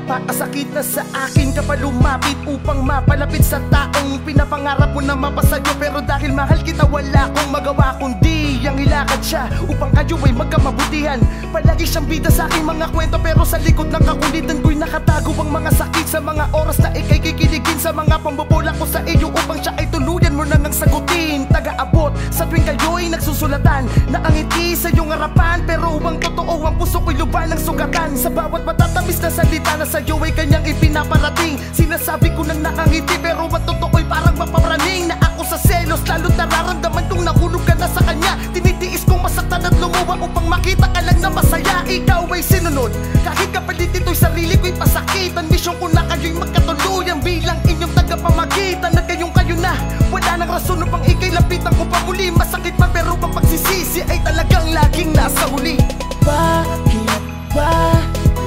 Napakasakit na sa akin kapag lumapit upang mapalapit sa taong pinapangarap mo na mapasayo. Pero dahil mahal kita wala akong magawa kundi ang ilakad siya upang kayo ay magkamabutihan. Palagi siyang bida sa aking mga kwento, pero sa likod ng kakulitan ko'y nakatago ang mga sakit. Sa mga oras na ika'y kikiligin, sa mga pambobola ko sa iyo upang siya ay tuluyan mo nang sagutin. Taga-abot sa tuwing kayo'y nagsusulatan na ang ngiti sa iyong harapan, pero ang totoo ang puso ko'y luba ng sugatan. Sa bawat matatamis na salita na sa'yo ay kanyang ipinaparating, sinasabi ko nang nakangiti, pero ang totoo'y parang mapapraning. Na ako sa selos, lalo't nararamdaman kong nahulog ka na sa kanya. Tinitiis kong masaktan at lumuwa upang makita ka lang na masaya. Ikaw ay sinunod, kahit kapalit ito'y sarili ko'y pasakitan. Misyon ko na kayo'y magkatuluyan bilang inyong tagapamagitan. At kayong kayo na, wala nang rason upang ika'y lapitan ko pa muli. Masakit man pero ang pagsisisi ay talagang laging nasa huli. Bakit ba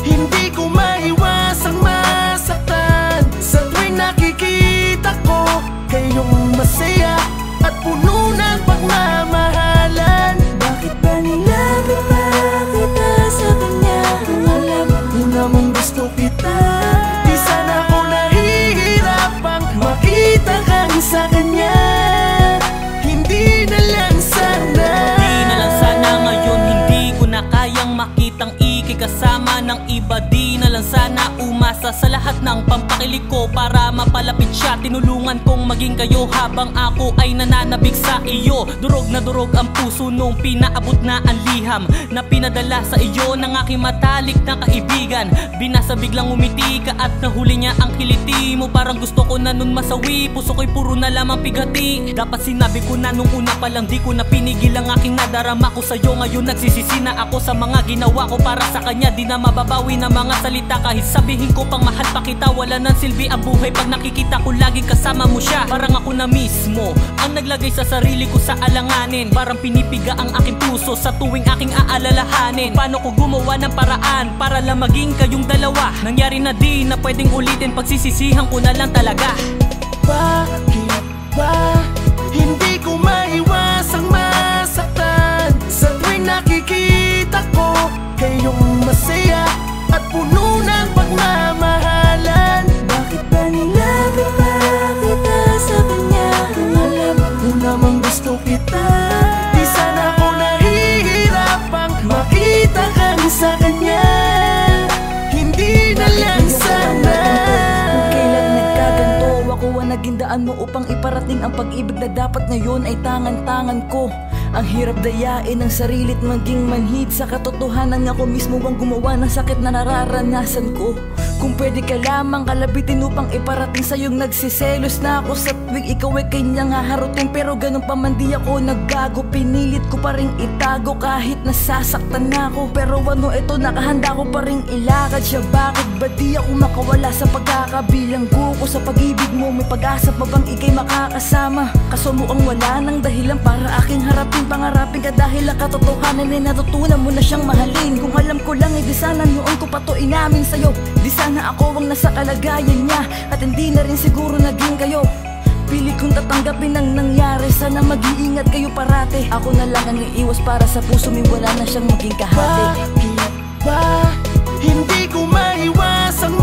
hindi ko maiwasang masaktan sa tuwing nakikita ko kayong masaya at puno ng pagmamahalan? Bakit ba nilagawa kita sa kanya kung alam mo namang gusto kita? Di sana ako nahihirapang makita kang sa kanya. Hindi na lang sana, hindi na lang sana ngayon hindi ko na kayang makitang kasama ng iba. Di na lang sana umasa sa lahat ng pampakilig ko para mapalapit siya. Tinulungan kong maging kayo habang ako ay nananabik sa iyo. Durog na durog ang puso nung pinaabot na ang liham na pinadala sa iyo ng aking matalik na kaibigan. Binasa biglang umiti ka at nahuli niya ang kiliti mo. Parang gusto ko na nun masawi, puso ko'y puro na lamang pigati. Dapat sinabi ko na nung una pa lang, di ko na pinigil ang aking nadarama ko sa'yo. Ngayon nagsisisi na ako sa mga ginawa ko para sa kanya. Di na mababawi na mga salita kahit sabihin ko pang mahal pa kita. Wala nang silbi ang buhay pag nakikita ko laging kasama mo siya. Parang ako na mismo ang naglagay sa sarili ko sa alanganin. Parang pinipiga ang aking puso sa tuwing aking aalalahanin. Paano ko gumawa ng paraan para lang maging kayong dalawa? Nangyari na di na pwedeng ulitin, pagsisisihan ko na lang talaga. Bakit ba hindi ko maiwasang masaktan sa tuwing nakikita ko kayong masaya at puno ng pagmamahalan? Bakit ba nilagawa kita sa kanya kung alam mo namang gusto kita? Di sana ako nahihirapang makita kang sa kanya. Hindi na lang sana. Kung kailan nagkaganto, ako ang naging daan mo upang iparating ang pag-ibig na dapat ngayon ay tangan-tangan ko. Ang hirap dayain ang sarili't maging manhid sa katotohanan. Ako mismo ang gumawa ng sakit na nararanasan ko. Kung pwede ka lamang kalabitin upang iparating sa'yong nagsiselos na ako sa tuwing ikaw ay kanyang haharutin. Pero ganun pa man di ako naggago, pinilit ko pa rin itago kahit nasasaktan na ako. Pero ano ito, nakahanda ko pa rin ilakad siya. Bakit ba di ako makawala sa pagkakabilanggo ko sa pag-ibig mo? May pag-asa pa bang ika'y makakasama? Kaso mo ang wala ng dahilan para aking harapin. Pangarapin ka dahil ang katotohanan ay natutunan mo na siyang mahalin. Kung alam ko lang, di sana noon ko pa to inamin sa'yo. Di sana ako ang nasa kalagayan niya at hindi na rin siguro naging kayo. Pili kong tatanggapin ang nangyari, sana mag-iingat kayo parate. Ako na lang ang iiwas para sa puso may wala na siyang maging kahati. Bakit ba hindi ko maiwasang